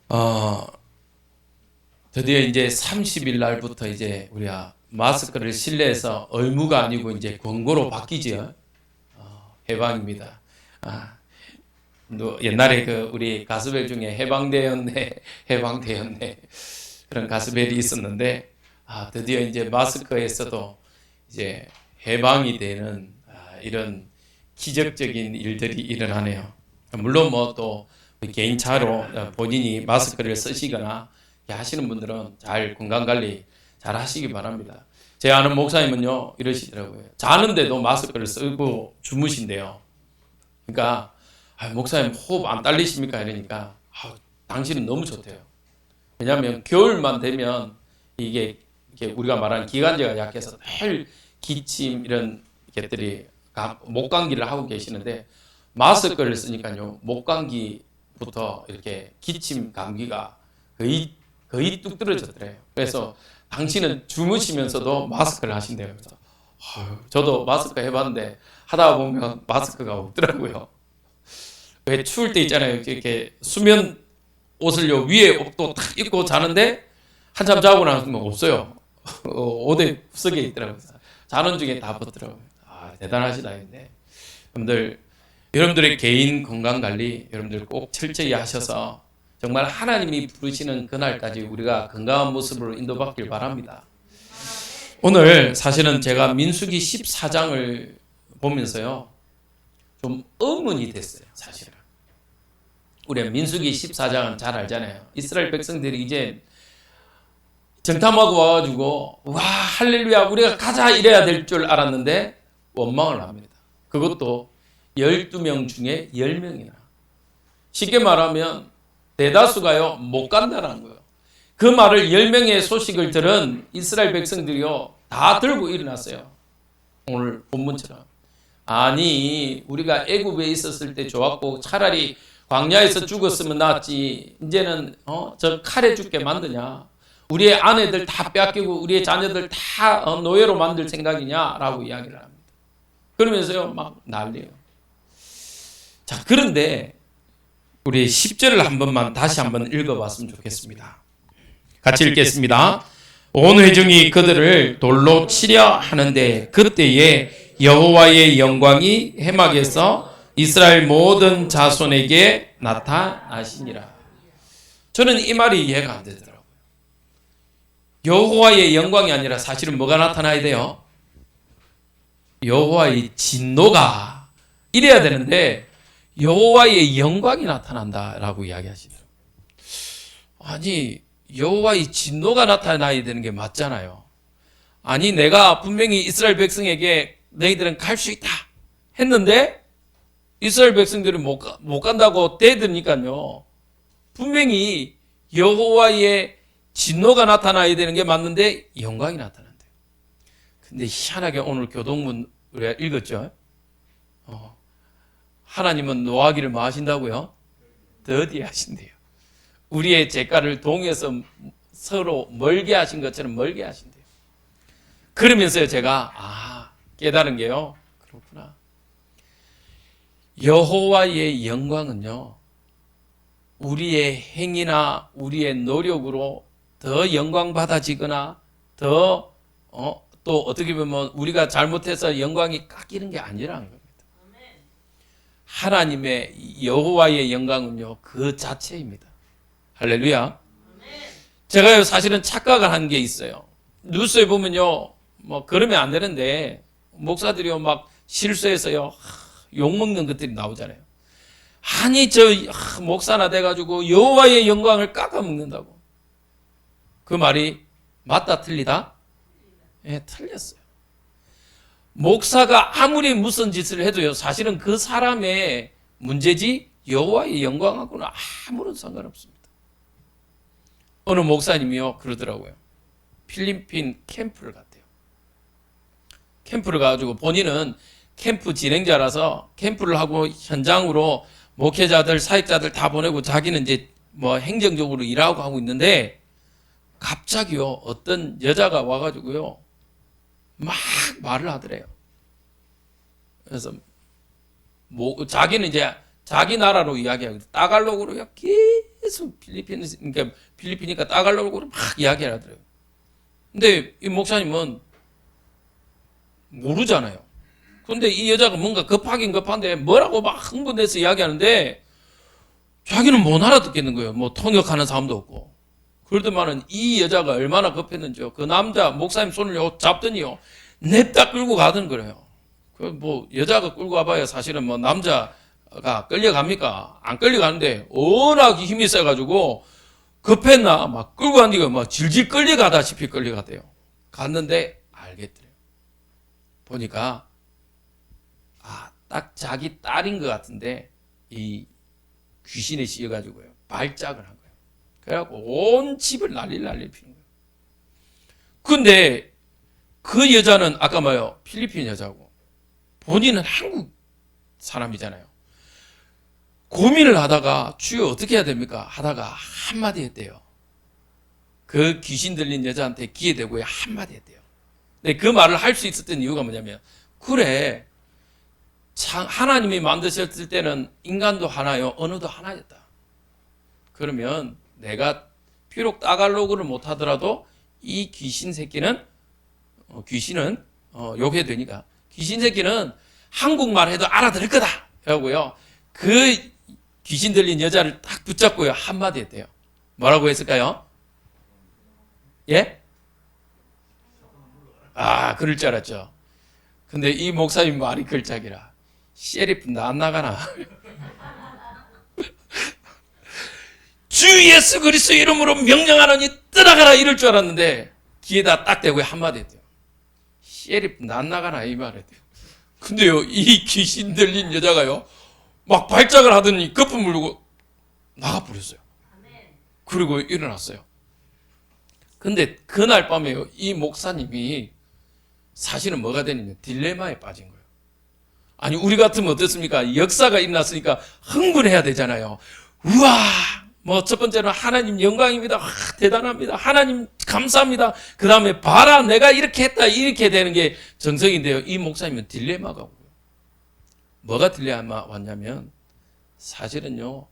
어, 드디어 이제 30일 날부터 이제 우리가 마스크를 실내에서 의무가 아니고 이제 권고로 바뀌지요. 해방입니다. 옛날에 그 우리 가스벨 중에 해방되었네, 해방되었네 그런 가스벨이 있었는데, 드디어 이제 마스크에서도 이제 해방이 되는 이런 기적적인 일들이 일어나네요. 물론 뭐 또 개인차로 본인이 마스크를 쓰시거나 하시는 분들은 잘 건강관리 잘 하시기 바랍니다. 제 아는 목사님은요 이러시더라고요. 자는데도 마스크를 쓰고 주무신대요. 그러니까 목사님 호흡 안 딸리십니까? 이러니까 당신은 너무 좋대요. 왜냐하면 겨울만 되면 이게 우리가 말하는 기관지가 약해서 매일 기침 이런 것들이 목감기를 하고 계시는데, 마스크를 쓰니까요 목감기부터 이렇게 기침 감기가 거의 뚝 떨어졌더래요. 그래서 당신은 주무시면서도 마스크를 하신대요. 그래서 저도 마스크 해봤는데 하다 보면 마스크가 없더라고요. 왜 추울 때 있잖아요. 이렇게 수면 옷을 위에 옷도 탁 입고 자는데 한참 자고 나면 없어요. 옷에 흡석에 있더라고요. 자는 중에 다 벗더라고요. 대단하시다. 근데 여러분들의 개인 건강 관리 여러분들 꼭 철저히 하셔서 정말 하나님이 부르시는 그날까지 우리가 건강한 모습으로 인도받길 바랍니다. 오늘 사실은 제가 민수기 14장을 보면서요 좀 의문이 됐어요. 사실은 우리가 민수기 14장은 잘 알잖아요. 이스라엘 백성들이 이제 정탐하고 와가지고 와 할렐루야 우리가 가자 이래야 될 줄 알았는데 원망을 합니다. 그것도 12명 중에 10명이나. 쉽게 말하면 대다수가요 못 간다는 거예요. 그 말을 10명의 소식을 들은 이스라엘 백성들이요 다 들고 일어났어요. 오늘 본문처럼. 아니 우리가 애굽에 있었을 때 좋았고 차라리 광야에서 죽었으면 낫지, 이제는 저 칼에 죽게 만드냐, 우리의 아내들 다 뺏기고 우리의 자녀들 다 노예로 만들 생각이냐라고 이야기를 합니다. 그러면서요 막 난리예요. 자, 그런데 우리 10절을 한 번만 다시 한번 읽어봤으면 좋겠습니다. 같이 읽겠습니다. 온 회중이 그들을 돌로 치려 하는데 그때에 여호와의 영광이 해막에서 이스라엘 모든 자손에게 나타나시니라. 저는 이 말이 이해가 안 되더라고요. 여호와의 영광이 아니라 사실은 뭐가 나타나야 돼요? 여호와의 진노가 이래야 되는데 여호와의 영광이 나타난다라고 이야기하시더라고요. 아니 여호와의 진노가 나타나야 되는 게 맞잖아요. 아니 내가 분명히 이스라엘 백성에게 너희들은 갈 수 있다 했는데 이스라엘 백성들이 못 간다고 대드니까요 분명히 여호와의 진노가 나타나야 되는 게 맞는데 영광이 나타난대요. 근데 희한하게 오늘 교동문 우리가 읽었죠. 하나님은 노하기를 뭐 하신다고요? 더디 하신대요. 우리의 죄가를 동에서 서로 멀게 하신 것처럼 멀게 하신대요. 그러면서요 제가 깨달은 게요, 그렇구나. 여호와의 영광은요 우리의 행위나 우리의 노력으로 더 영광 받아지거나 더 또 어떻게 보면 우리가 잘못해서 영광이 깎이는 게 아니라는 겁니다. 하나님의 여호와의 영광은요 그 자체입니다. 할렐루야. 제가요 사실은 착각을 한 게 있어요. 뉴스에 보면요 뭐 그러면 안 되는데 목사들이요 막 실수해서요 욕먹는 것들이 나오잖아요. 아니 저 목사나 돼가지고 여호와의 영광을 깎아먹는다고. 그 말이 맞다 틀리다? 예, 틀렸어요. 목사가 아무리 무슨 짓을 해도요 사실은 그 사람의 문제지 여호와의 영광하고는 아무런 상관없습니다. 어느 목사님이요 그러더라고요. 필리핀 캠프를 갔대요. 캠프를 가가지고 본인은 캠프 진행자라서 캠프를 하고 현장으로 목회자들 사역자들 다 보내고 자기는 이제 뭐 행정적으로 일하고 하고 있는데 갑자기요 어떤 여자가 와가지고요 막 말을 하더래요. 그래서 자기는 이제 자기 나라로 이야기하고 따갈로그로요 계속 필리핀이니까 따갈로그로 막 이야기를 하더라고요. 근데 이 목사님은 모르잖아요. 근데 이 여자가 뭔가 급하긴 급한데 뭐라고 막 흥분해서 이야기하는데 자기는 못 알아듣겠는 거예요. 뭐 통역하는 사람도 없고. 그러더만은 이 여자가 얼마나 급했는지요. 그 남자 목사님 손을 잡더니요, 냅다 끌고 가던 거예요. 그 뭐 여자가 끌고 가봐야 사실은 뭐 남자가 끌려갑니까? 안 끌려가는데 워낙 힘이 세가지고 급했나 막 끌고 가니까 막 질질 끌려가다시피 끌려갔대요. 갔는데 알겠더래요. 보니까 딱 자기 딸인 것 같은데 이 귀신에 씌여가지고요 발작을 한 거예요. 그래갖고 온 집을 난리를 피는 거예요. 근데 그 여자는 아까 뭐요, 필리핀 여자고 본인은 한국 사람이잖아요. 고민을 하다가 주여 어떻게 해야 됩니까? 하다가 한마디 했대요. 그 귀신 들린 여자한테 귀에 대고 한마디 했대요. 근데 그 말을 할 수 있었던 이유가 뭐냐면, 그래, 하나님이 만드셨을 때는 인간도 하나요, 언어도 하나였다. 그러면 내가 비록 따갈로그를 못하더라도 이 귀신 새끼는 귀신은 욕해도 되니까 귀신 새끼는 한국말 해도 알아들을 거다 라고요. 그 귀신 들린 여자를 딱 붙잡고요 한마디 했대요. 뭐라고 했을까요? 예? 그럴 줄 알았죠. 근데 이 목사님 말이 걸작이라, 셰리프 나 안 나가나? 주 예수 그리스도 이름으로 명령하노니 떠나가라 이럴 줄 알았는데 귀에다 딱 대고 한마디 했대요. 셰리프 나 안 나가나 이 말 했대요. 근데요 이 귀신 들린 여자가요 막 발작을 하더니 거품 물고 나가버렸어요. 그리고 일어났어요. 근데 그날 밤에요 이 목사님이 사실은 뭐가 되냐면 딜레마에 빠진 거예요. 아니 우리 같으면 어떻습니까? 역사가 일어났으니까 흥분해야 되잖아요. 우와, 뭐 첫 번째는 하나님 영광입니다. 대단합니다. 하나님 감사합니다. 그 다음에 봐라 내가 이렇게 했다 이렇게 되는 게 정석인데요. 이 목사님은 딜레마가 오고요. 뭐가 딜레마 왔냐면 사실은요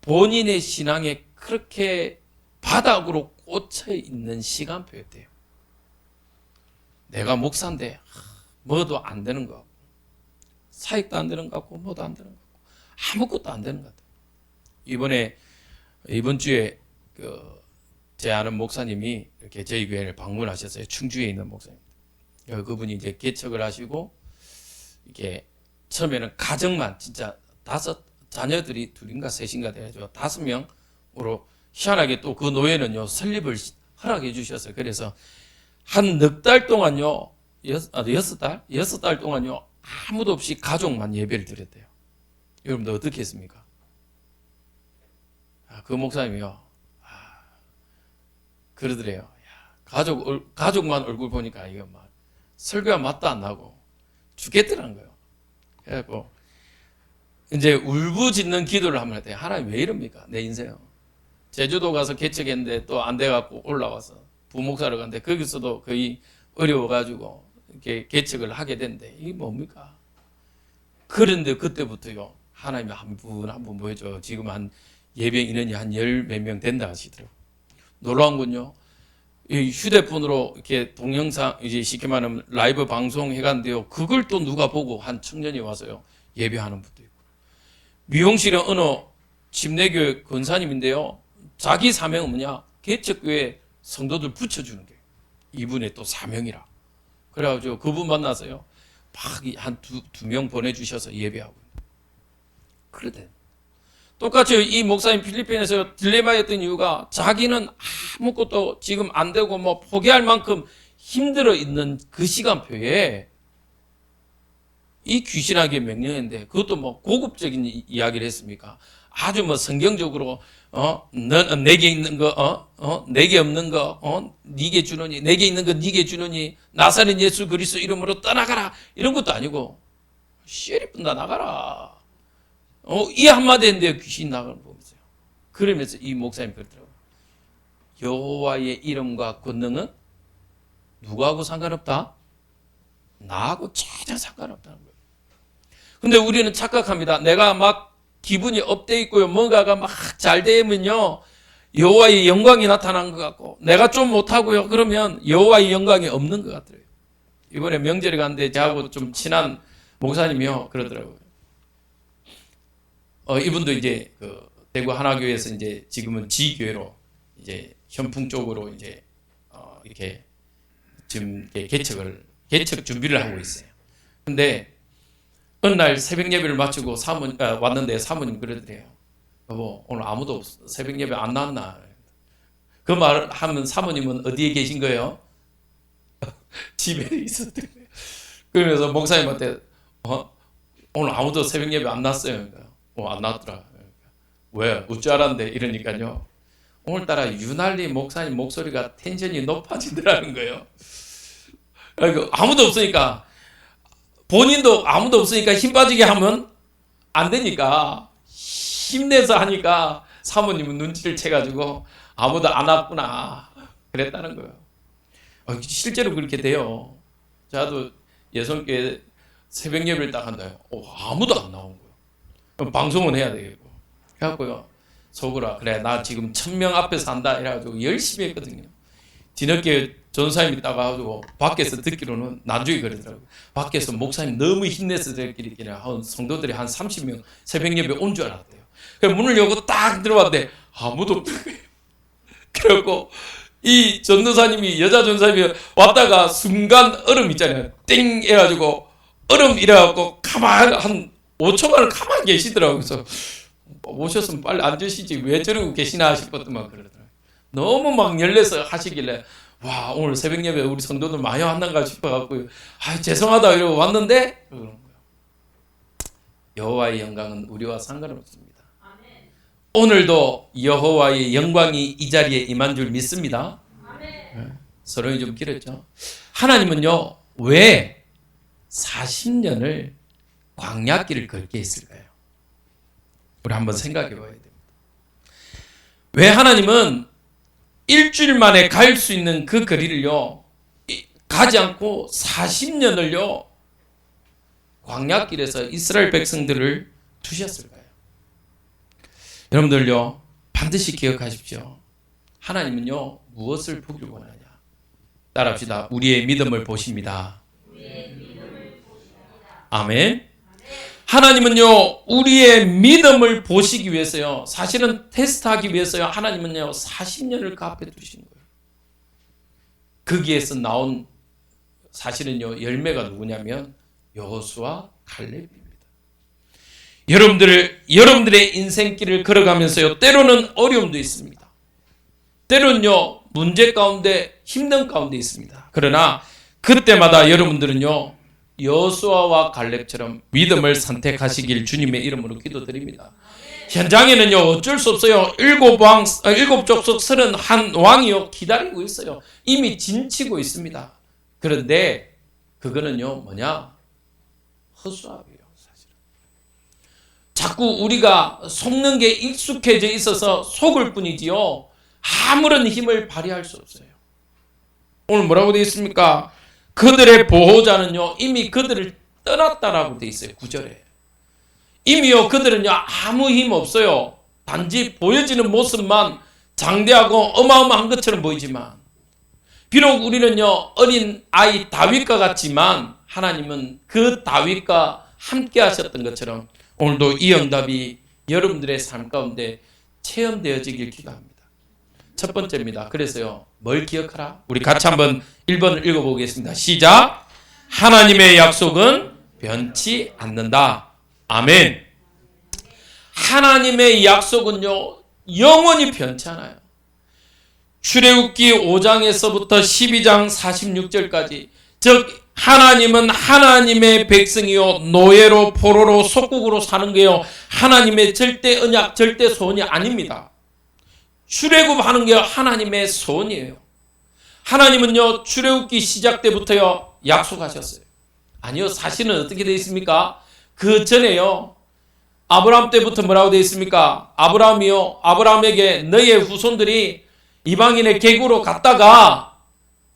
본인의 신앙에 그렇게 바닥으로 꽂혀 있는 시간표였대요. 내가 목사인데 뭐도 안 되는 거 같고 사익도 안 되는 것 같고 뭐도 안 되는 것 같고 아무것도 안 되는 것 같아요. 이번 주에 제 아는 목사님이 이렇게 저희 교회를 방문하셨어요. 충주에 있는 목사님. 그분이 이제 개척을 하시고 이게 처음에는 가정만 진짜 5 자녀들이 2인가 3인가 돼가지고 5명으로 희한하게 또 그 노예는요 설립을 허락해 주셨어요. 그래서 한 넉 달 동안요 6달 동안요 아무도 없이 가족만 예배를 드렸대요. 여러분들 어떻게 했습니까? 그 목사님이요 그러더래요. 가족만 얼굴 보니까 이거 막 설교가 맛도 안 나고 죽겠더라는 거예요. 그래갖고 이제 울부짖는 기도를 한번 했대요. 하나님 왜 이럽니까? 내 인생. 제주도 가서 개척했는데 또 안 돼갖고 올라와서 부목사를 갔는데 거기서도 거의 어려워가지고 이렇게 개척을 하게 된대. 이게 뭡니까? 그런데 그때부터요 하나님이 한 분 보여줘. 지금 한 예배 인원이 한 10몇 명 된다 하시더라고요. 놀라운 건요, 이 휴대폰으로 이렇게 동영상, 이제 쉽게 말하면 라이브 방송 해간데요, 그걸 또 누가 보고 한 청년이 와서요, 예배하는 분도 있고. 미용실에 어느 침례교회 권사님인데요, 자기 사명은 뭐냐? 개척교회 성도들 붙여주는 게 이분의 또 사명이라. 그래가지고 그분 만나서요, 막 한 두 명 보내주셔서 예배하고. 그러대. 똑같이 이 목사님 필리핀에서 딜레마였던 이유가 자기는 아무것도 지금 안 되고 뭐 포기할 만큼 힘들어 있는 그 시간표에 이 귀신에게 명령했는데 그것도 뭐 고급적인 이야기를 했습니까? 아주 뭐 성경적으로 넌 내게 있는 거 내게 없는 거 네게 주노니 내게 있는 거 네게 주노니 나사렛 예수 그리스도 이름으로 떠나가라 이런 것도 아니고 셰리프 나 나가라. 이 한마디 했는데 귀신 나가는 거 보세요. 그러면서 이 목사님 그러더라고요. 여호와의 이름과 권능은 누구하고 상관없다? 나하고 전혀 상관없다는 거예요. 근데 우리는 착각합니다. 내가 막 기분이 업돼 있고요. 뭔가가 막 잘 되면요. 여호와의 영광이 나타난 것 같고, 내가 좀 못하고요. 그러면 여호와의 영광이 없는 것 같아요. 이번에 명절에 갔는데 저하고 좀 친한 목사님이요. 그러더라고요. 이분도 이제 그 대구 하나교회에서 이제 지금은 지교회로 이제 현풍 쪽으로 이제 이렇게 지금 개척 준비를 하고 있어요. 근데 어느 날 새벽 예배를 마치고 왔는데 사모님 그러더래요. 여보, 오늘 아무도 없어. 새벽 예배 안 나왔나? 그 말을 하면 사모님은 어디에 계신 거예요? 집에 있었대요. 그러면서 목사님한테 오늘 아무도 새벽 예배 안 났어요. 안 났더라. 왜? 어찌 알았는데? 이러니까요. 오늘따라 유난히 목사님 목소리가 텐션이 높아지더라는 거예요. 아무도 없으니까, 본인도 아무도 없으니까 힘 빠지게 하면 안 되니까 힘내서 하니까 사모님은 눈치를 채가지고 아무도 안 왔구나 그랬다는 거예요. 실제로 그렇게 돼요. 저도 예성교회 새벽 예배를 딱 한다. 아무도 안 나온 거예요. 그럼 방송은 해야 되겠고. 그래갖고요. 속으로 그래 나 지금 1000명 앞에서 한다 이래가지고 열심히 했거든요. 뒤늦게 전사님이 따가지고 밖에서 듣기로는 나중에 그러더라고요. 밖에서 목사님 너무 힘내서 듣기를 성도들이 한 30명 새벽 예배 온 줄 알았대요. 그래서 문을 열고 딱 들어왔는데 아무도 없는 거예요. 그래갖고 이 전도사님이 여자 전사님이 왔다가 순간 얼음 있잖아요. 땡 해가지고 얼음 이래갖고 가만 한 5초간을 가만히 계시더라고요. 그래서 오셨으면 빨리 앉으시지 왜 저러고 계시나 싶었더만 그러더라고요. 너무 막 열려서 하시길래 와 오늘 새벽 예배 우리 성도들 많이 왔는가 싶어갖고 죄송하다 이러고 왔는데 그러는 거예요. 여호와의 영광은 우리와 상관없습니다. 아멘. 오늘도 여호와의 영광이 이 자리에 임한 줄 믿습니다. 아멘. 서론이 좀 길었죠. 하나님은요 왜 40년을 광야길을 걷게 했을까요? 우리 한번 생각해 봐야 됩니다. 왜 하나님은 일주일 만에 갈 수 있는 그 거리를요 가지 않고 40년을요 광야길에서 이스라엘 백성들을 두셨을까요? 여러분들요 반드시 기억하십시오. 하나님은요 무엇을 보길 원하냐? 따라합시다. 우리의 믿음을 보십니다. 아멘. 하나님은요 우리의 믿음을 보시기 위해서요 사실은 테스트하기 위해서요 하나님은요 40년을 그 앞에 두신 거예요. 거기에서 나온 사실은요 열매가 누구냐면 여호수아 갈렙입니다. 여러분들의 인생길을 걸어가면서요 때로는 어려움도 있습니다. 때로는요 문제 가운데 힘든 가운데 있습니다. 그러나 그때마다 여러분들은요 여호수아와 갈렙처럼 믿음을 선택하시길 주님의 이름으로 기도드립니다. 현장에는요 어쩔 수 없어요. 일곱 족속 31왕이요 기다리고 있어요. 이미 진치고 있습니다. 그런데 그거는요 뭐냐? 허수아비예요. 사실은 자꾸 우리가 속는 게 익숙해져 있어서 속을 뿐이지요 아무런 힘을 발휘할 수 없어요. 오늘 뭐라고 되어 있습니까? 그들의 보호자는요 이미 그들을 떠났다라고 되어 있어요. 9절에 이미요 그들은요 아무 힘 없어요. 단지 보여지는 모습만 장대하고 어마어마한 것처럼 보이지만 비록 우리는요 어린 아이 다윗과 같지만 하나님은 그 다윗과 함께 하셨던 것처럼 오늘도 이 응답이 여러분들의 삶 가운데 체험되어지길 기도합니다. 첫 번째입니다. 그래서요 뭘 기억하라? 우리 같이 한번 1번을 읽어보겠습니다. 시작. 하나님의 약속은 변치 않는다. 아멘. 하나님의 약속은요 영원히 변치 않아요. 출애굽기 5장에서부터 12장 46절까지 즉 하나님은 하나님의 백성이요 노예로 포로로 속국으로 사는 게요 하나님의 절대 언약 절대 소원이 아닙니다. 출애굽하는 게 하나님의 소원이에요. 하나님은요 출애굽기 시작 때부터요 약속하셨어요. 아니요 사실은 어떻게 되어 있습니까? 그 전에요 아브라함 때부터 뭐라고 되어 있습니까? 아브라함에게 너희의 후손들이 이방인의 객으로 갔다가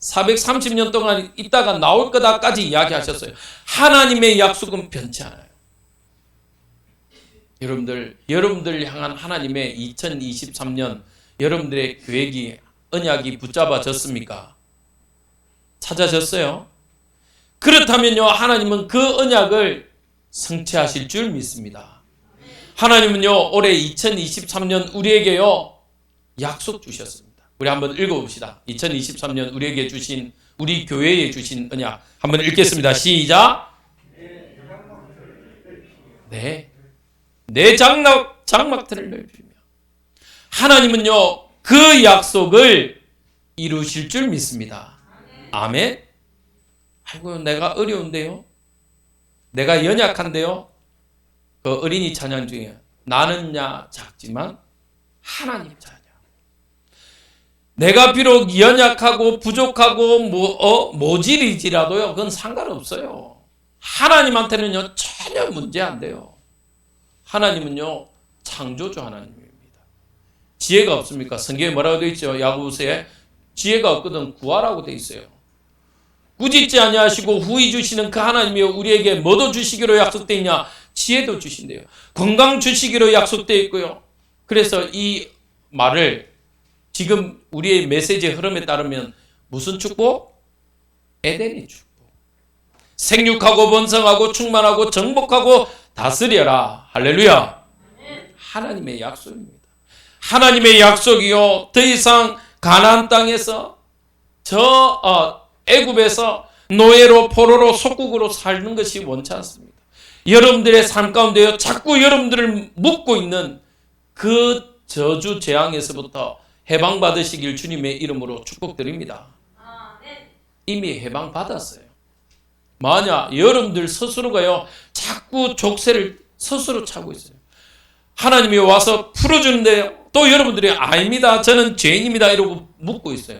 430년 동안 있다가 나올 거다까지 이야기하셨어요. 하나님의 약속은 변치 않아요. 여러분들 향한 하나님의 2023년 여러분들의 계획이 언약이 붙잡아졌습니까? 찾아졌어요? 그렇다면요, 하나님은 그 언약을 성취하실 줄 믿습니다. 하나님은요, 올해 2023년 우리에게요, 약속 주셨습니다. 우리 한번 읽어봅시다. 2023년 우리에게 주신, 우리 교회에 주신 언약 한번 읽겠습니다. 시작. 네, 내 장막들을 넓히며. 하나님은요, 그 약속을 이루실 줄 믿습니다. 아멘. 아이고, 내가 어려운데요, 내가 연약한데요. 그 어린이 찬양 중에 나는야 작지만 하나님 자녀. 내가 비록 연약하고 부족하고 모질이지라도요, 그건 상관없어요. 하나님한테는요, 전혀 문제 안 돼요. 하나님은요, 창조주 하나님입니다. 지혜가 없습니까? 성경에 뭐라고 되어 있죠? 야고보서에 지혜가 없거든 구하라고 되어 있어요. 꾸짖지 아니하시고 후히 주시는 그 하나님이 우리에게 뭐도 주시기로 약속되어 있냐? 지혜도 주신대요. 건강 주시기로 약속되어 있고요. 그래서 이 말을 지금 우리의 메시지의 흐름에 따르면 무슨 축복? 에덴의 축복. 생육하고 번성하고 충만하고 정복하고 다스려라. 할렐루야. 하나님의 약속입니다. 하나님의 약속이요, 더 이상 가나안 땅에서 애굽에서 노예로 포로로 속국으로 사는 것이 원치 않습니다. 여러분들의 삶 가운데요, 자꾸 여러분들을 묶고 있는 그 저주 재앙에서부터 해방받으시길 주님의 이름으로 축복드립니다. 이미 해방받았어요. 만약 여러분들 스스로가요, 자꾸 족쇄를 스스로 차고 있어요. 하나님이 와서 풀어주는데 또 여러분들이 아닙니다, 저는 죄인입니다 이러고 묻고 있어요.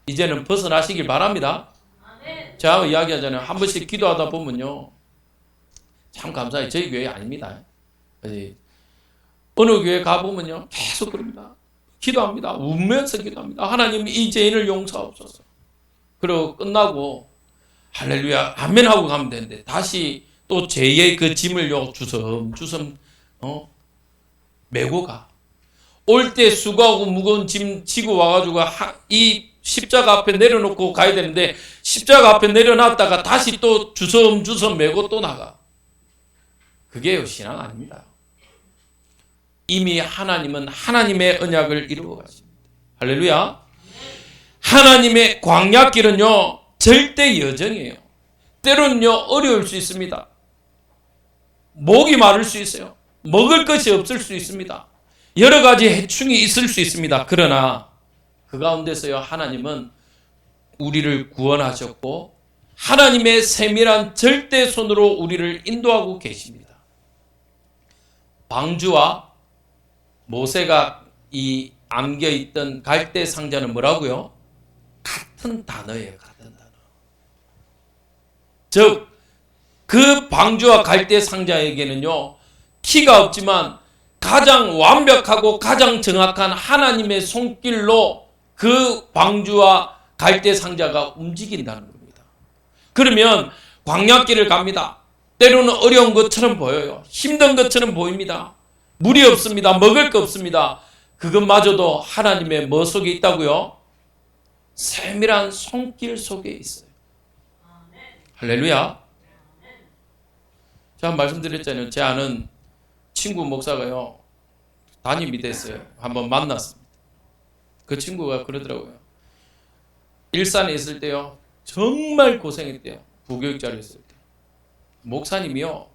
이제는 벗어나시길 바랍니다. 제가 이야기하잖아요. 한 번씩 기도하다 보면요, 참 감사해요. 저희 교회 아닙니다. 어느 교회 가보면요, 계속 그럽니다. 기도합니다. 울면서 기도합니다. 하나님, 이 죄인을 용서하옵소서. 그리고 끝나고 할렐루야 아멘 하고 가면 되는데, 다시 또 죄의 그 짐을요, 주섬주섬 메고 가. 올 때 수고하고 무거운 짐 지고 와가지고 이 십자가 앞에 내려놓고 가야 되는데, 십자가 앞에 내려놨다가 다시 또 주섬주섬 메고 또 나가. 그게 신앙 아닙니다. 이미 하나님은 하나님의 언약을 이루어 가십니다. 할렐루야. 하나님의 광야길은요, 절대 여정이에요. 때로는요, 어려울 수 있습니다. 목이 마를 수 있어요. 먹을 것이 없을 수 있습니다. 여러 가지 해충이 있을 수 있습니다. 그러나 그 가운데서요, 하나님은 우리를 구원하셨고 하나님의 세밀한 절대 손으로 우리를 인도하고 계십니다. 방주와 모세가 이 안겨있던 갈대 상자는 뭐라고요? 같은 단어예요. 같은 단어. 즉, 그 방주와 갈대 상자에게는요, 키가 없지만 가장 완벽하고 가장 정확한 하나님의 손길로 그 방주와 갈대 상자가 움직인다는 겁니다. 그러면 광야길을 갑니다. 때로는 어려운 것처럼 보여요. 힘든 것처럼 보입니다. 물이 없습니다. 먹을 거 없습니다. 그것마저도 하나님의 뭐 속에 있다고요? 세밀한 손길 속에 있어요. 할렐루야. 제가 말씀드렸잖아요. 제 아는 친구 목사가요, 담임이 됐어요. 한번 만났습니다. 그 친구가 그러더라고요. 일산에 있을 때요, 정말 고생했대요. 부교육자로 있을 때. 목사님이요,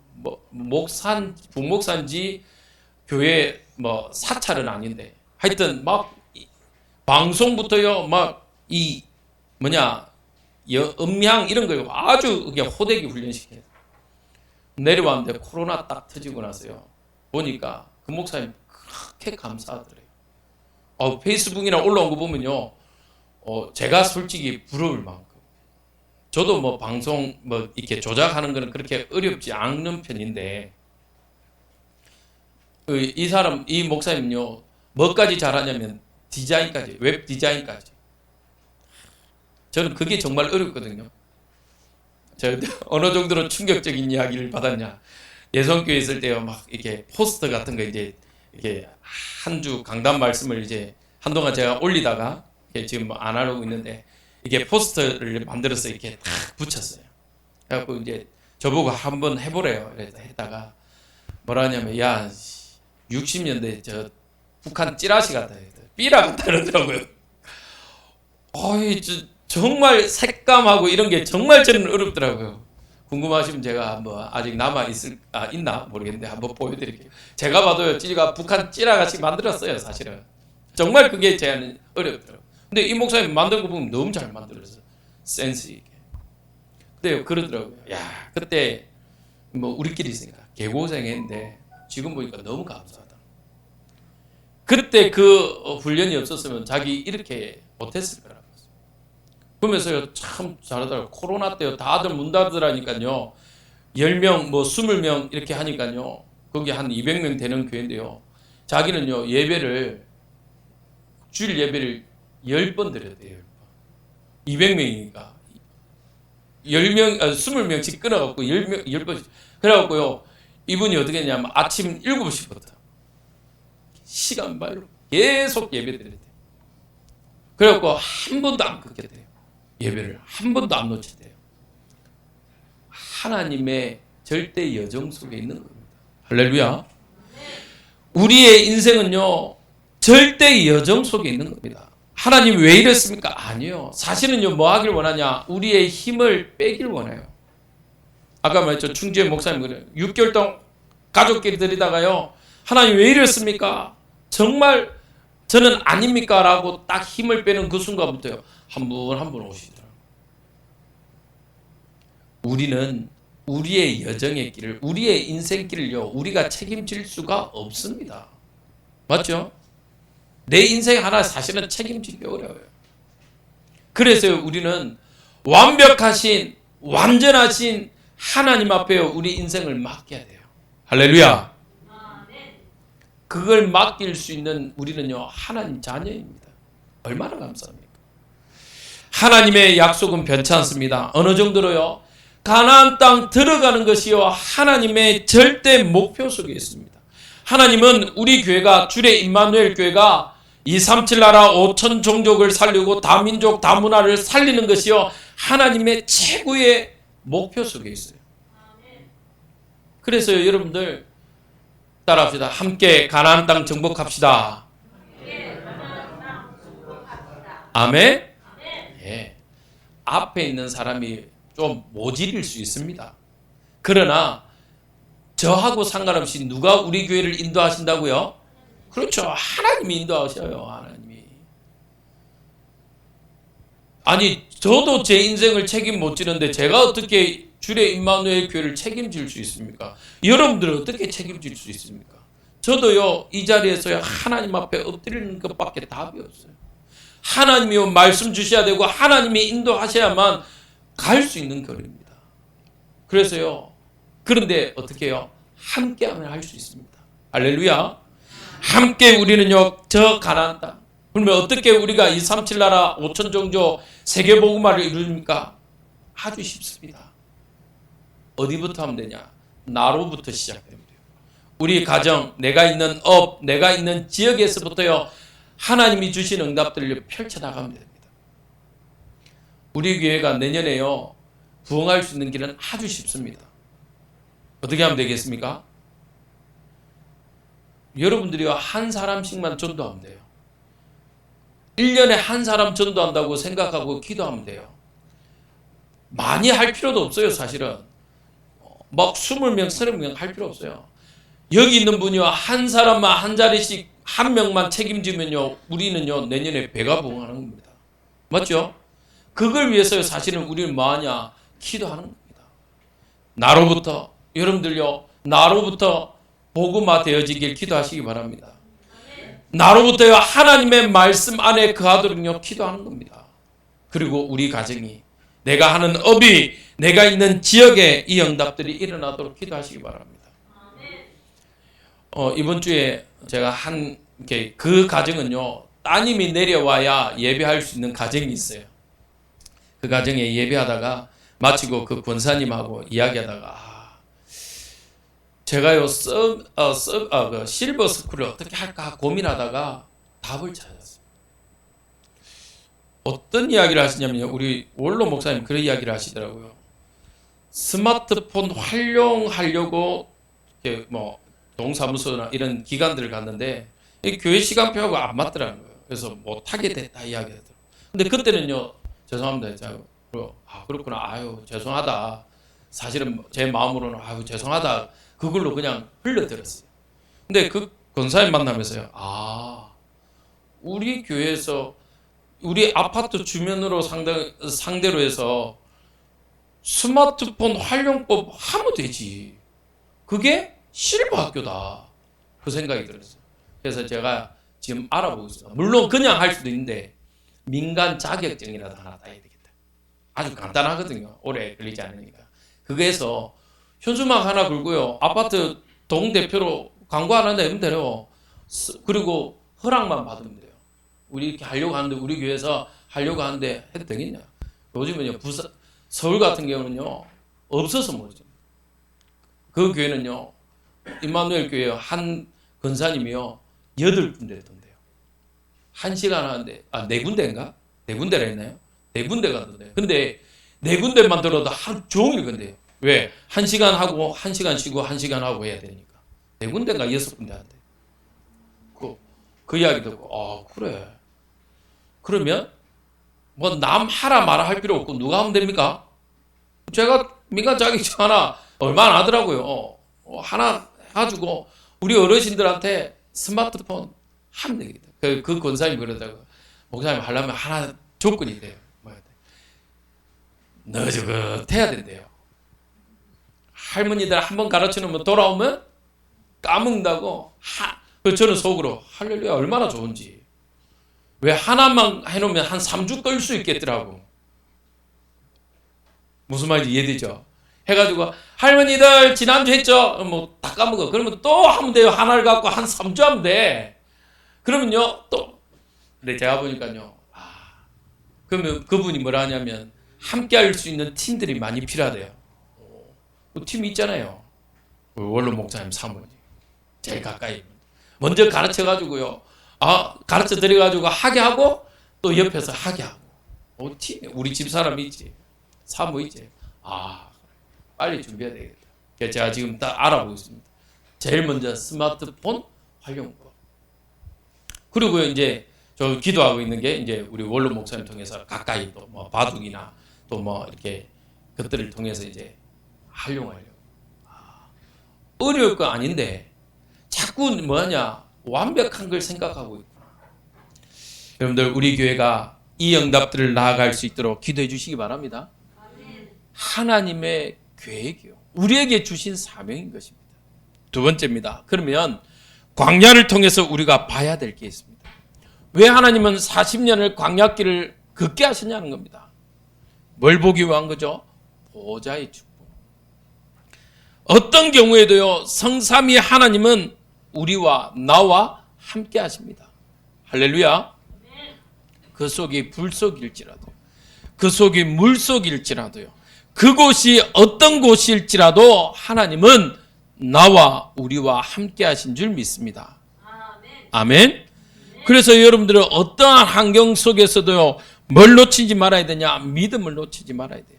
부목사인지 교회 사찰은 아닌데, 하여튼 막 방송부터요, 음향 이런 거 아주 그냥 호되게 훈련시켜요. 내려왔는데 코로나 딱 터지고 나서요, 보니까 그 목사님 그렇게 감사하더래요. 페이스북이나 올라온 거 보면요, 제가 솔직히 부러울 만큼. 저도 방송 이렇게 조작하는 거는 그렇게 어렵지 않는 편인데, 이 목사님요, 뭐까지 잘하냐면 디자인까지, 웹 디자인까지. 저는 그게 정말 어렵거든요. 제가 어느 정도로 충격적인 이야기를 받았냐. 예성교회 있을 때요, 막 이렇게 포스터 같은 거 이제 이렇게 한 주 강단 말씀을 이제 한동안 제가 올리다가 지금 안 하려고 있는데 이게 포스터를 만들어서 이렇게 딱 붙였어요. 그래갖고 이제 저보고 한번 해보래요. 그래서 했다가 뭐라 하냐면, 야, 60년대 저 북한 찌라시 같다, 삐라 같다 그러더라고요. 어이, 정말 색감하고 이런 게 정말 저는 어렵더라고요. 궁금하시면 제가 한번 아직 있나 모르겠는데 한번 보여드릴게요. 제가 봐도요, 찌가 북한 찌라같이 만들었어요, 사실은. 정말 그게 제한은 어렵더라고요. 근데 이 목사님 만든 거 보면 너무 잘 만들었어요. 센스 있게. 근데 그러더라고요. 야, 그때 뭐 우리끼리 있으니까 개고생했는데 지금 보니까 너무 감사하다. 그때 그 훈련이 없었으면 자기 이렇게 못했을 거라고. 그러면서요, 참 잘하더라고요. 코로나 때요, 다들 문 닫으라니까요, 10명, 뭐 20명 이렇게 하니까요, 거기 한 200명 되는 교회인데요, 자기는요, 주일 예배를 10번 드려야 돼요. 200명이니까. 20명씩 끊어갖고 10번씩. 그래갖고요, 이분이 어떻게 했냐면 아침 7시부터 시간별로 계속 예배 드려야 돼요. 그래갖고 한 번도 안 끊게 돼요. 예배를 한 번도 안 놓치대요. 하나님의 절대 여정 속에 있는 겁니다. 할렐루야. 우리의 인생은요, 절대 여정 속에 있는 겁니다. 하나님 왜 이랬습니까? 아니요. 사실은요, 뭐 하길 원하냐? 우리의 힘을 빼길 원해요. 아까 말했죠. 충주의 목사님 그래요. 6개월 동안 가족끼리 들이다가요, 하나님 왜 이랬습니까? 정말 저는 아닙니까? 라고 딱 힘을 빼는 그 순간부터요, 한 분 한 분 오시더라고요. 우리는 우리의 여정의 길을, 우리의 인생길을요, 우리가 책임질 수가 없습니다. 맞죠? 내 인생 하나 사실은 책임지기 어려워요. 그래서 우리는 완벽하신, 완전하신 하나님 앞에 우리 인생을 맡겨야 돼요. 할렐루야. 그걸 맡길 수 있는 우리는요, 하나님 자녀입니다. 얼마나 감사합니까? 하나님의 약속은 변치 않습니다. 어느 정도로요, 가나안 땅 들어가는 것이요, 하나님의 절대 목표 속에 있습니다. 하나님은 우리 교회가, 주의 임마누엘 교회가 237 나라 5천 종족을 살리고 다민족 다문화를 살리는 것이요, 하나님의 최고의 목표 속에 있어요. 그래서 여러분들 따라합시다. 함께 가나안 땅 정복합시다. 아멘. 예. 앞에 있는 사람이 좀 모질일 수 있습니다. 그러나 저하고 상관없이 누가 우리 교회를 인도하신다고요? 그렇죠. 하나님이 인도하셔요. 하나님이. 아니, 저도 제 인생을 책임 못 지는데 제가 어떻게 주의 임마누엘 교회를 책임질 수 있습니까? 여러분들은 어떻게 책임질 수 있습니까? 저도요, 이 자리에서요, 하나님 앞에 엎드리는 것밖에 답이 없어요. 하나님이 말씀 주셔야 되고 하나님이 인도하셔야만 갈 수 있는 거리입니다. 그래서요, 그런데 어떻게 해요? 함께하면 할 수 있습니다. 할렐루야. 함께 우리는요, 저 가나안 땅. 그러면 어떻게 우리가 237 나라 5천 종족 세계복음화를 이룹니까? 아주 쉽습니다. 어디부터 하면 되냐? 나로부터 시작됩니다. 우리 가정, 내가 있는 업, 내가 있는 지역에서부터요, 하나님이 주신 응답들을 펼쳐나가면 됩니다. 우리 교회가 내년에요, 부흥할 수 있는 길은 아주 쉽습니다. 어떻게 하면 되겠습니까? 여러분들이요, 한 사람씩만 전도하면 돼요. 1년에 한 사람 전도한다고 생각하고 기도하면 돼요. 많이 할 필요도 없어요, 사실은. 막 20명, 30명 할 필요 없어요. 여기 있는 분이요, 한 사람만 한 자리씩 한 명만 책임지면요, 우리는요, 내년에 배가 부흥하는 겁니다. 맞죠? 그걸 위해서 사실은 우리는 뭐하냐? 기도하는 겁니다. 나로부터, 여러분들요, 나로부터 복음화 되어지길 기도하시기 바랍니다. 나로부터요, 하나님의 말씀 안에 거하도록요, 기도하는 겁니다. 그리고 우리 가정이, 내가 하는 업이, 내가 있는 지역에 이 응답들이 일어나도록 기도하시기 바랍니다. 이번 주에 제가 그 가정은요, 따님이 내려와야 예배할 수 있는 가정이 있어요. 그 가정에 예배하다가 마치고 그 권사님하고 이야기하다가, 제가요 그 실버 스쿨을 어떻게 할까 고민하다가 답을 찾았어요. 어떤 이야기를 하시냐면요, 우리 원로 목사님 그런 이야기를 하시더라고요. 스마트폰 활용하려고 이렇게 뭐 동사무소나 이런 기관들을 갔는데 이 교회 시간표하고 안 맞더라는 거예요. 그래서 못 하게 됐다 이야기하더라고요. 근데 그때는요, 죄송합니다. 제가 그렇구나, 아유 죄송하다. 사실은 제 마음으로는 아유 죄송하다, 그걸로 그냥 흘러들었어요. 근데 그 권사님 만나면서요, 우리 교회에서 우리 아파트 주민으로 상대로 해서 스마트폰 활용법 하면 되지, 그게 실버 학교다, 그 생각이 들었어요. 그래서 제가 지금 알아보고 있어요. 물론 그냥 할 수도 있는데 민간 자격증이라도 하나 따야 되겠다. 아주 간단하거든요. 오래 걸리지 않으니까. 그거에서 현수막 하나 걸고요, 아파트 동대표로 광고 하나 내면 돼요. 그리고 허락만 받으면 돼요. 우리 이렇게 하려고 하는데, 우리 교회에서 하려고 하는데 해도 되겠냐. 요즘은요, 서울 같은 경우는요 없어서 모르죠. 그 교회는요, 임마누엘 교회 한 권사님이요 8군데 던데요. 1시간 하는데, 4군데인가? 4군데라 했나요? 4군데가 던데요. 근데 4군데만 들어도 하루 종일 건데요. 왜? 1시간 하고 1시간 쉬고 1시간 하고 해야 되니까. 4군데인가 6군데 한대. 그 이야기 듣고 그래. 그러면 뭐 남 하라 말아 할 필요 없고 누가 하면 됩니까? 제가 민간 자격증 하나 얼마나 하더라고요. 하나 해가지고 우리 어르신들한테 스마트폰 하면 되겠다. 그 권사님 그러다가, 목사님 하려면 하나 조건이 돼요. 너저것해야 된대요. 할머니들 한번 가르쳐 놓으면 돌아오면 까먹는다고. 저는 속으로 할렐루야 얼마나 좋은지. 왜 하나만 해놓으면 한 3주 끌 수 있겠더라고. 무슨 말인지 이해되죠? 해가지고 할머니들 지난주 했죠? 뭐 다 까먹어. 그러면 또 하면 돼요. 하나를 갖고 한 3주 하면 돼. 그러면요 또. 근데 제가 보니까요, 그러면 그분이 뭐라 하냐면 함께 할 수 있는 팀들이 많이 필요하대요. 그 팀이 있잖아요. 원로 목사님 사모님 제일 가까이 먼저 가르쳐가지고요, 가르쳐 드려가지고 하게 하고 또 옆에서 하게 하고. 팀, 우리 집 사람 있지, 사모 있지. 빨리 준비해야 되겠다. 그래서 제가 지금 다 알아보고 있습니다. 제일 먼저 스마트폰 활용법. 그리고 이제 저 기도하고 있는 게, 이제 우리 원로 목사님 통해서 가까이 또 뭐 바둑이나 또 뭐 이렇게 것들을 통해서 이제 활용하려고. 어려울 거 아닌데 자꾸 뭐냐, 완벽한 걸 생각하고 있구나. 여러분들, 우리 교회가 이 응답들을 나아갈 수 있도록 기도해 주시기 바랍니다. 하나님의 계획이요, 우리에게 주신 사명인 것입니다. 두 번째입니다. 그러면 광야를 통해서 우리가 봐야 될 게 있습니다. 왜 하나님은 40년을 광야길을 걷게 하셨냐는 겁니다. 뭘 보기 위한 거죠? 보좌의 축복. 어떤 경우에도요, 성삼위 하나님은 우리와 나와 함께 하십니다. 할렐루야. 그 속이 불 속일지라도, 그 속이 물 속일지라도요, 그곳이 어떤 곳일지라도 하나님은 나와 우리와 함께 하신 줄 믿습니다. 아멘. 그래서 여러분들은 어떠한 환경 속에서도요, 뭘 놓치지 말아야 되냐? 믿음을 놓치지 말아야 돼요.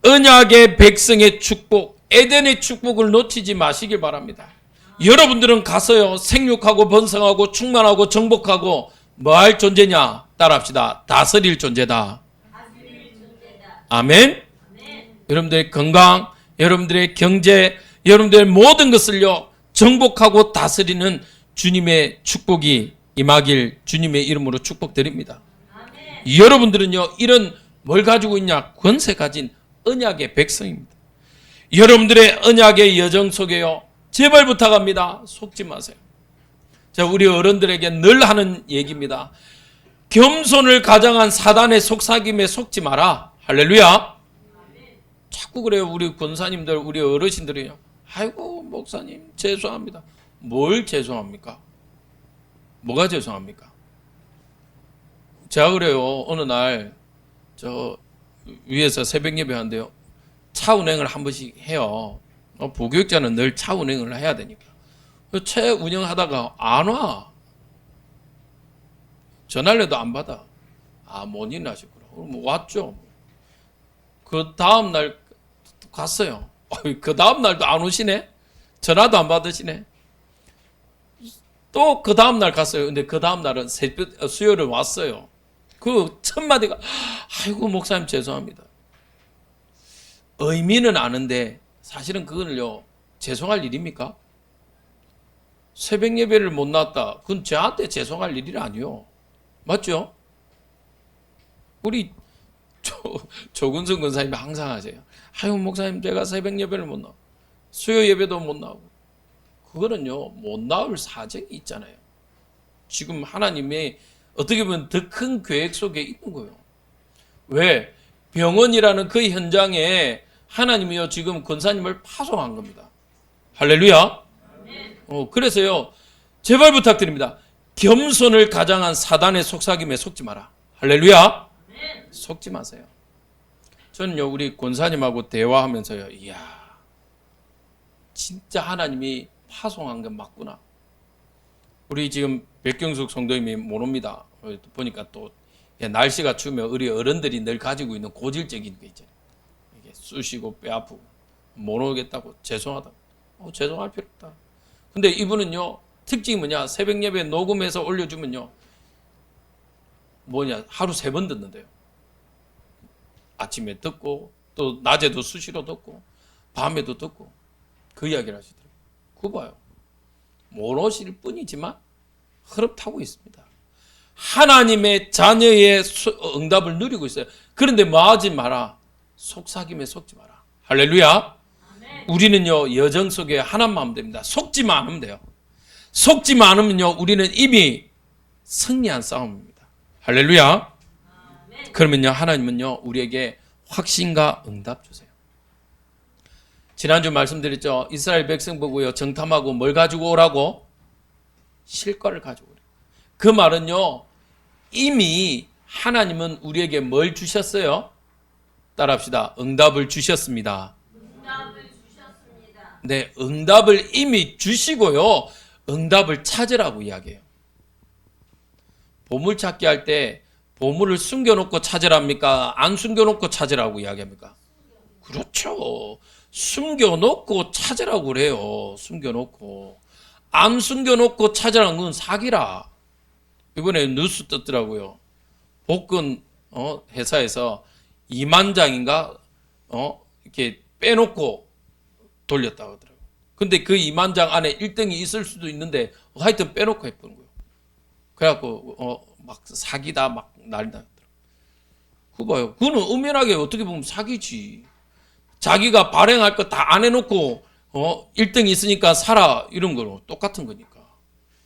언약의 백성의 축복, 에덴의 축복을 놓치지 마시길 바랍니다. 여러분들은 가서요, 생육하고 번성하고 충만하고 정복하고 뭐 할 존재냐? 따라합시다. 다스릴 존재다. 아멘. 여러분들의 건강, 여러분들의 경제, 여러분들의 모든 것을요, 정복하고 다스리는 주님의 축복이 임하길 주님의 이름으로 축복드립니다. 여러분들은요, 이런 뭘 가지고 있냐? 권세 가진 언약의 백성입니다. 여러분들의 언약의 여정 속에요, 제발 부탁합니다. 속지 마세요. 자, 우리 어른들에게 늘 하는 얘기입니다. 겸손을 가장한 사단의 속삭임에 속지 마라. 할렐루야. 자꾸 그래요. 우리 권사님들, 우리 어르신들이요, 아이고 목사님 죄송합니다. 뭘 죄송합니까? 뭐가 죄송합니까? 제가 그래요, 어느 날 저 위에서 새벽 예배 하는데요, 차 운행을 한 번씩 해요. 부교육자는 늘 차 운행을 해야 되니까. 차 운영하다가 안 와. 전화를 해도 안 받아. 못 일하셨구나. 그럼 왔죠. 그 다음날 갔어요. 그 다음날도 안 오시네? 전화도 안 받으시네? 또 그 다음날 갔어요. 근데 그 다음날은 수요일에 왔어요. 그 첫 마디가, 아이고, 목사님 죄송합니다. 의미는 아는데, 사실은 그거는요, 죄송할 일입니까? 새벽 예배를 못 나왔다. 그건 저한테 죄송할 일이 아니요. 맞죠? 우리 조근성 권사님이 항상 하세요. 아유, 목사님, 제가 새벽 예배를 못 나오고, 수요 예배도 못 나오고. 그거는요, 못 나올 사정이 있잖아요. 지금 하나님의 어떻게 보면 더 큰 계획 속에 있는 거예요. 왜? 병원이라는 그 현장에 하나님이요, 지금 권사님을 파송한 겁니다. 할렐루야. 그래서요, 제발 부탁드립니다. 겸손을 가장한 사단의 속삭임에 속지 마라. 할렐루야. 속지 마세요. 저는요, 우리 권사님하고 대화하면서요, 이야, 진짜 하나님이 파송한 건 맞구나. 우리 지금 백경숙 성도님이 못 옵니다. 보니까 또 날씨가 추우면 우리 어른들이 늘 가지고 있는 고질적인 게 있잖아요. 이게 쑤시고 뼈 아프고 못 오겠다고 죄송하다고. 죄송할 필요 없다. 근데 이분은요, 특징이 뭐냐? 새벽 예배 녹음해서 올려주면요, 하루 3번 듣는데요. 아침에 듣고 또 낮에도 수시로 듣고 밤에도 듣고 그 이야기를 하시더라고요. 그거 봐요. 못 오실 뿐이지만 흐름 타고 있습니다. 하나님의 자녀의 응답을 누리고 있어요. 그런데 뭐하지 마라. 속삭임에 속지 마라. 할렐루야. 아멘. 우리는요, 여정 속에 하나만 하면 됩니다. 속지만 않으면 돼요. 속지만 않으면요, 우리는 이미 승리한 싸움입니다. 할렐루야. 아멘. 그러면요, 하나님은요, 우리에게 확신과 응답 주세요. 지난주 말씀드렸죠. 이스라엘 백성 보고요, 정탐하고 뭘 가지고 오라고? 실과를 가지고 오라고. 그 말은요, 이미 하나님은 우리에게 뭘 주셨어요? 따라합시다. 응답을 주셨습니다. 응답을 주셨습니다. 네, 응답을 이미 주시고요, 응답을 찾으라고 이야기해요. 보물찾기 할 때 보물을 숨겨놓고 찾으랍니까? 안 숨겨놓고 찾으라고 이야기합니까? 그렇죠. 숨겨놓고 찾으라고 그래요. 숨겨놓고. 안 숨겨놓고 찾으라는 건 사기라. 이번에 뉴스 떴더라고요. 복근 회사에서 2만 장인가 이렇게 빼놓고 돌렸다고 하더라고요. 근데 그 2만 장 안에 1등이 있을 수도 있는데 하여튼 빼놓고 해보는 거예요. 그래갖고 막 사기다 막 난리다. 그거 봐요. 그거는 엄연하게 어떻게 보면 사기지. 자기가 발행할 거 다 안 해놓고 1등이 있으니까 사라 이런 거로 똑같은 거니까.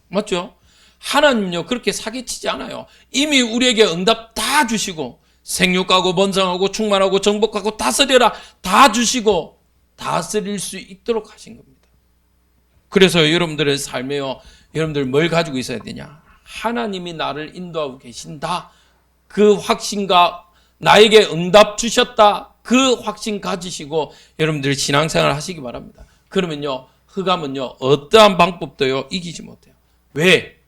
맞죠? 하나님요, 그렇게 사기치지 않아요. 이미 우리에게 응답 다 주시고 생육하고 번성하고 충만하고 정복하고 다스려라 다 주시고 다스릴 수 있도록 하신 겁니다. 그래서 여러분들의 삶에요, 여러분들 뭘 가지고 있어야 되냐? 하나님이 나를 인도하고 계신다. 그 확신과 나에게 응답 주셨다. 그 확신 가지시고 여러분들 신앙생활 하시기 바랍니다. 그러면요, 흑암은요, 어떠한 방법도요, 이기지 못해요. 왜?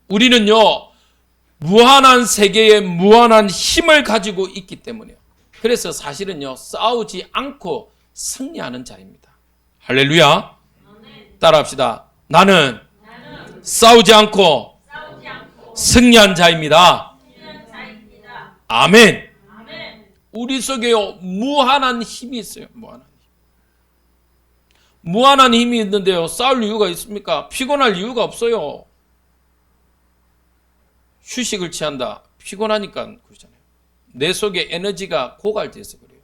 우리는요, 무한한 세계에 무한한 힘을 가지고 있기 때문에요. 그래서 사실은요, 싸우지 않고 승리하는 자입니다. 할렐루야. 따라합시다. 나는 싸우지 않고 승리한 자입니다. 아멘. 우리 속에요, 무한한 힘이 있어요. 무한한 힘이 있는데요, 싸울 이유가 있습니까? 피곤할 이유가 없어요. 휴식을 취한다. 피곤하니까 그러잖아요. 내 속에 에너지가 고갈돼서 그래요.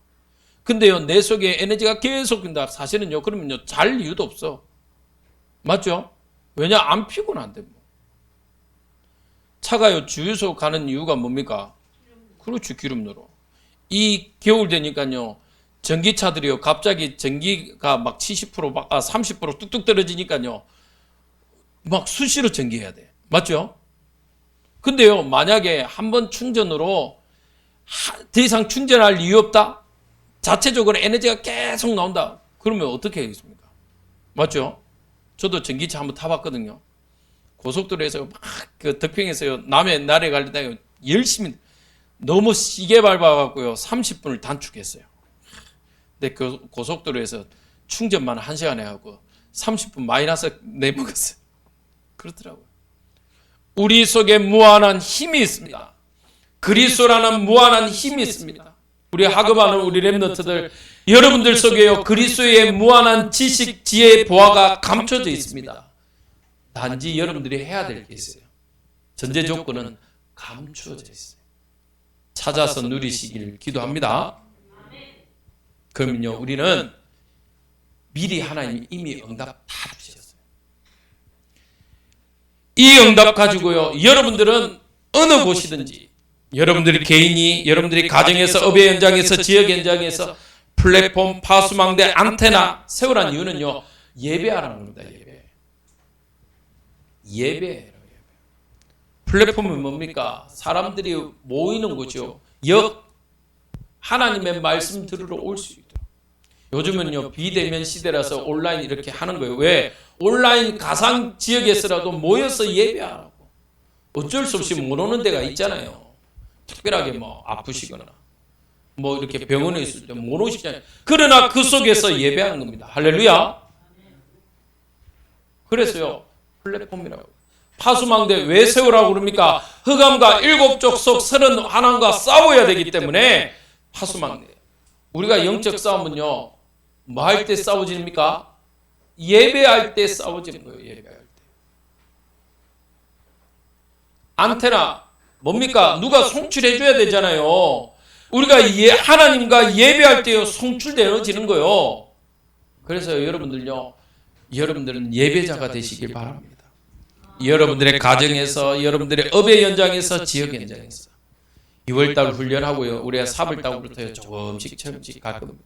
근데요, 내 속에 에너지가 계속 든다. 사실은요, 그러면요, 잘 이유도 없어. 맞죠? 왜냐? 안 피곤한데 뭐. 차가요, 주유소 가는 이유가 뭡니까? 그렇죠, 기름 넣으러. 이 겨울 되니까요, 전기차들이요, 갑자기 전기가 막 70%, 30% 뚝뚝 떨어지니까요, 막 수시로 전기해야 돼. 맞죠? 근데요, 만약에 한번 충전으로 더 이상 충전할 이유 없다? 자체적으로 에너지가 계속 나온다? 그러면 어떻게 하겠습니까? 맞죠? 저도 전기차 한번 타봤거든요. 고속도로에서 막 그 덕평에서 남해 나래 가려다가 열심히 너무 시게 밟아갖고요 30분을 단축했어요. 근데 그 고속도로에서 충전만 1시간에 하고 30분 마이너스 내먹었어요. 그렇더라고요. 우리 속에 무한한 힘이 있습니다. 그리스도라는 무한한 힘이 있습니다. 우리 학업하는 우리 렘넌트들 여러분들 속에요 그리스도의 무한한 지식, 지혜, 보화가 감춰져 있습니다. 단지 여러분들이 해야 될 게 있어요. 전제 조건은 감추어져 있어요. 찾아서 누리시길 기도합니다. 그러면요 우리는 미리 하나님이 이미 응답 다 주셨어요. 이 응답 가지고요 여러분들은 어느 곳이든지 여러분들이 개인이 여러분들이 가정에서 업의 현장에서 지역 현장에서 플랫폼 파수망대 안테나 세우라는 이유는요 예배하라는 겁니다. 예배예요. 플랫폼은 뭡니까? 사람들이 모이는 곳이요. 하나님의 말씀 들으러 올 수 있도록. 요즘은요 비대면 시대라서 온라인 이렇게 하는 거예요. 왜? 온라인 가상 지역에서라도 모여서 예배하라고. 어쩔 수 없이 못 오는 데가 있잖아요. 특별하게 뭐 아프시거나 뭐 이렇게 병원에 있을 때 못 오시잖아요. 그러나 그 속에서 예배하는 겁니다. 할렐루야. 그래서요 플랫폼이라고. 파수망대 왜 세우라고 그럽니까? 흑암과 7족 속 31과 싸워야 되기 때문에 파수망대. 우리가 영적 싸움은요 뭐 할 때 싸워집니까? 예배할 때 싸워지는 거예요. 예배할 때. 안테나 뭡니까? 누가 송출해 줘야 되잖아요. 우리가 하나님과 예배할 때요 송출되어지는 거예요. 그래서 여러분들은 예배자가 되시길 바랍니다. 여러분들의 가정에서 여러분들의 업의 현장에서 지역 현장에서 2월달 훈련하고요 우리가 4월달부터 조금씩 갈 겁니다.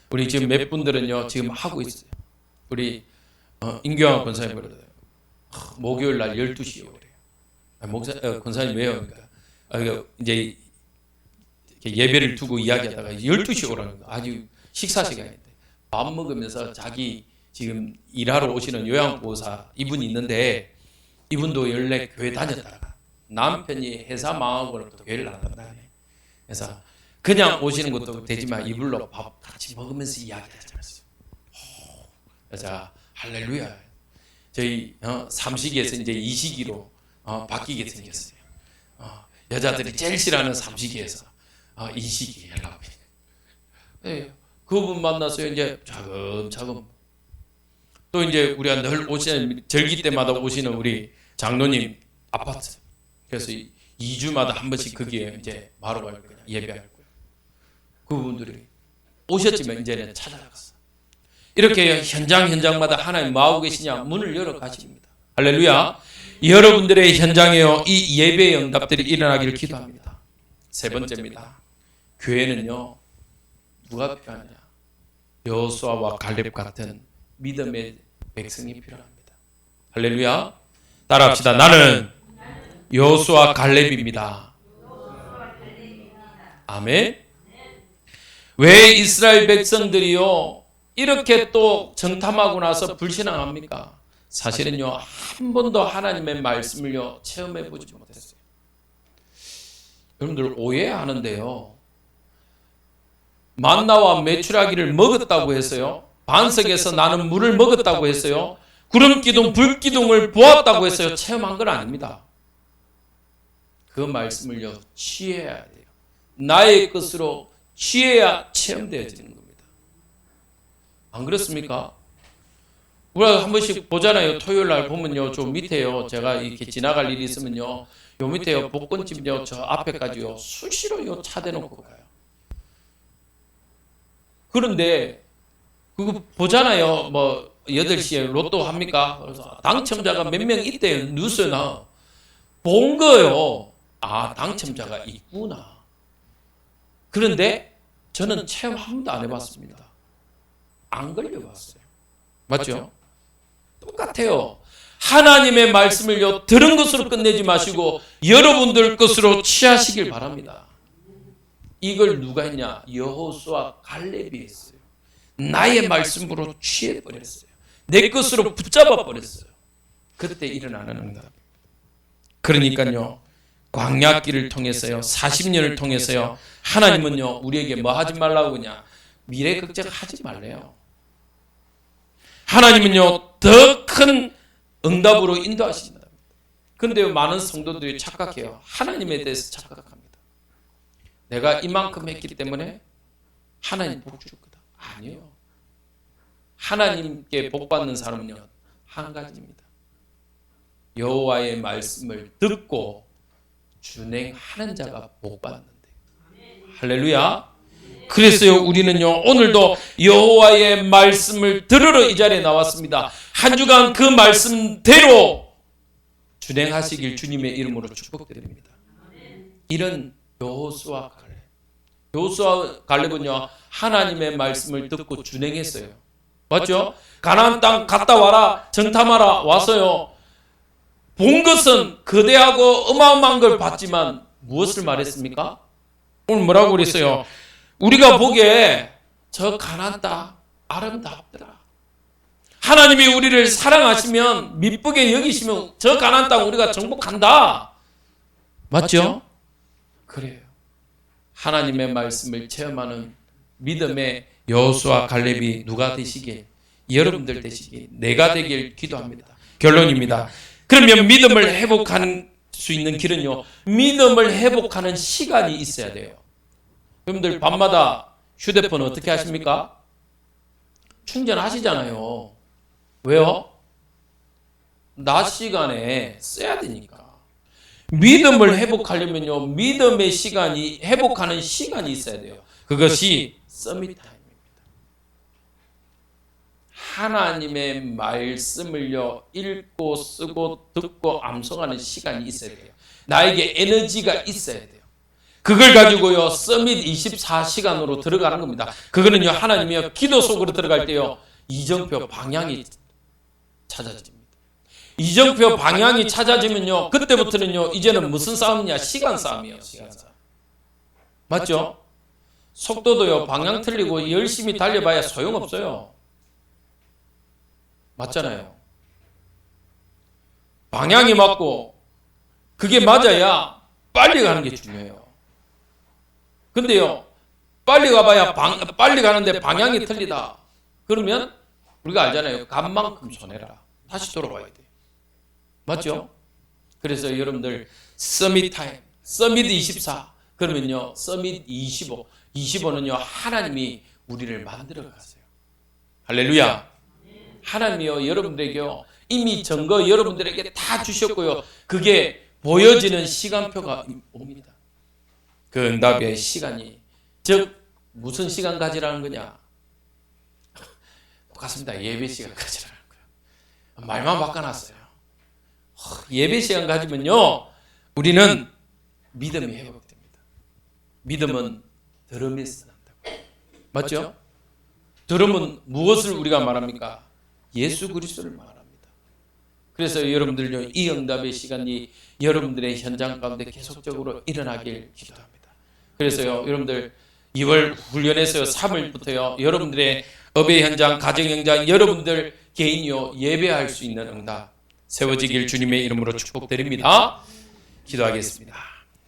우리 지금 몇 분들은요 지금 하고 있어요. 우리 임경환 권사님 그러더라고요. 목요일 날 12시에 오래요. 권사님 왜요? 그러니까 이제 예배를 두고 이야기하다가 12시에 오라는 거. 아주 식사 시간인데 밥 먹으면서 자기 지금 일하러 오시는 요양보호사 이분이 있는데 이분도 원래 교회 다녔다가 남편이 회사 망하고 또 교회를 안 간다네. 그래서 그냥 오시는 것도 되지만 이불로 밥 같이 먹으면서 이야기하잖아요. 그래서 할렐루야. 저희 삼식이에서 이제 이식이로 바뀌게 생겼어요. 여자들이 제일 싫어하는 삼식이에서 이식이 연락이. 네, 그분 만나서 이제 차근차근 또 이제 우리가 늘 오시는 절기 때마다 오시는 우리 장로님 아파트. 그래서 2주마다 한 번씩 거기에 이제 바로 갈 거냐 예배할 거예요. 그분들이 오셨지만 이제는 찾아갔어. 이렇게 현장마다 하나님 뭐 하고 계시냐 문을 열어 가십니다. 할렐루야. 여러분들의 현장에요 이 예배의 응답들이 일어나기를 기도합니다. 세 번째입니다. 교회는요 누가 필요하냐? 여호수아와 갈렙 같은 믿음의 백성이 필요합니다. 할렐루야. 따라합시다. 나는 여호수아 갈렙입니다. 아멘. 왜 이스라엘 백성들이요 이렇게 또 정탐하고 나서 불신앙합니까? 사실은요 한 번도 하나님의 말씀을요 체험해 보지 못했어요. 여러분들 오해하는데요 만나와 메추라기를 먹었다고 했어요. 반석에서 나는 물을 먹었다고 했어요. 구름기둥 불기둥을 보았다고 했어요. 체험한 건 아닙니다. 그 말씀을요 취해야 돼요. 나의 것으로 취해야 체험되어지는 겁니다. 안 그렇습니까? 우리가 한 번씩 보잖아요. 토요일 날 보면요 저 밑에요 제가 이렇게 지나갈 일이 있으면요 요 밑에요 복권집요 저 앞에까지요 수시로 차 대놓고 가요. 그런데 그거 보잖아요. 뭐 8시에 로또 합니까? 그래서 당첨자가 몇 명 있대요. 뉴스에 나와. 본 거예요. 아 당첨자가 있구나. 그런데 저는 체험 한 번도 안 해봤습니다. 안 걸려봤어요. 맞죠? 똑같아요. 하나님의 말씀을요 들은 것으로 끝내지 마시고 여러분들 것으로 취하시길 바랍니다. 이걸 누가 했냐? 여호수아 갈렙이 했어요. 나의 말씀으로 취해버렸어요. 내 것으로 붙잡아 버렸어요. 그때 일어나는 응답. 그러니까요, 광야길을 통해서요, 40년을 통해서요, 하나님은요 우리에게 뭐 하지 말라고 그냥 미래 걱정하지 말래요. 하나님은요 더 큰 응답으로 인도하신다. 그런데 많은 성도들이 착각해요. 하나님에 대해서 착각합니다. 내가 이만큼 했기 때문에 하나님 복 줄 거다. 아니요. 하나님께 복 받는 사람은요 한 가지입니다. 여호와의 말씀을 듣고 준행하는 자가 복 받는데. 할렐루야. 그래서요 우리는요 오늘도 여호와의 말씀을 들으러 이 자리에 나왔습니다. 한 주간 그 말씀대로 준행하시길 주님의 이름으로 축복드립니다. 이런 여호수아 갈렙. 여호수아 갈렙은요 하나님의 말씀을 듣고 준행했어요. 맞죠? 가나안 땅 갔다 와라, 정탐하라 와서요 본 것은 거대하고 어마어마한 걸 봤지만 무엇을 말했습니까? 오늘 뭐라고 그랬어요? 우리가 보기에 저 가나안 땅 아름답더라. 하나님이 우리를 사랑하시면 미쁘게 여기시면 저 가나안 땅 우리가 정복한다. 맞죠? 그래요. 하나님의 말씀을 체험하는 믿음의 여호수아 갈렙이 누가 되시길, 여러분들 되시길, 내가 되길 기도합니다. 결론입니다. 그러면 믿음을 회복할 수 있는 길은요, 믿음을 회복하는 시간이 있어야 돼요. 여러분들 밤마다 휴대폰 어떻게 하십니까? 충전하시잖아요. 왜요? 낮 시간에 써야 되니까. 믿음을 회복하려면요, 믿음의 시간이, 회복하는 시간이 있어야 돼요. 그것이 서밋 타임입니다. 하나님의 말씀을요, 읽고 쓰고 듣고 암송하는 시간이 있어야 돼요. 나에게 에너지가 있어야 돼요. 그걸 가지고요, 서밋 24시간으로 들어가는 겁니다. 그거는요, 하나님이요, 기도 속으로 들어갈 때요, 이정표 방향이 찾아집니다. 이정표 방향이 찾아지면요, 그때부터는요, 이제는 무슨 싸움이냐? 시간 싸움이에요. 시간 싸움. 맞죠? 속도도요, 방향 틀리고 열심히 달려봐야 소용없어요. 맞잖아요. 방향이 맞고 그게 맞아야 빨리 가는 게 중요해요. 근데요, 빨리 가봐야 빨리 가는데 방향이 틀리다. 그러면 우리가 알잖아요. 간 만큼 손해라. 다시 돌아와야 돼. 맞죠? 그래서 여러분들 서밋 타임, 서밋 24, 그러면요 서밋 25, 25는요 하나님이 우리를 만들어 가세요. 할렐루야. 하나님이요 여러분들에게요 이미 증거 여러분들에게 다 주셨고요, 그게 보여지는 시간표가 옵니다. 그 응답의 시간이, 즉 무슨 시간 가지라는 거냐? 똑같습니다. 예배 시간 가지라는 거예요. 말만 바꿔놨어요. 예배 시간 가지면요 우리는 믿음이 회복됩니다. 믿음은 들음에서 난다고. 맞죠? 들음은 무엇을 우리가 말합니까? 예수 그리스도를 말합니다. 그래서 여러분들요 이 응답의 시간이 여러분들의 현장 가운데 계속적으로 일어나길 기도합니다. 그래서요 여러분들 2월 훈련에서요 3월부터요 여러분들의 업의 현장, 가정 현장, 여러분들 개인이요 예배할 수 있는 응답 세워지길 주님의 이름으로 축복드립니다. 기도하겠습니다.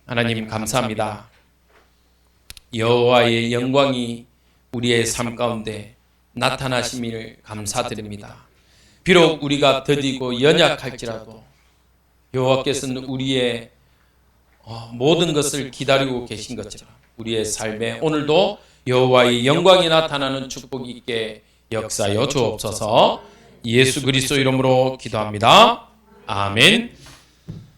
하나님 감사합니다. 여호와의 영광이 우리의 삶 가운데 나타나심을 감사드립니다. 비록 우리가 더디고 연약할지라도 여호와께서는 우리의 모든 것을 기다리고 계신 것처럼 우리의 삶에 오늘도 여호와의 영광이 나타나는 축복이 있게 역사하여 주옵소서. 예수 그리스도 이름으로 기도합니다. 아멘.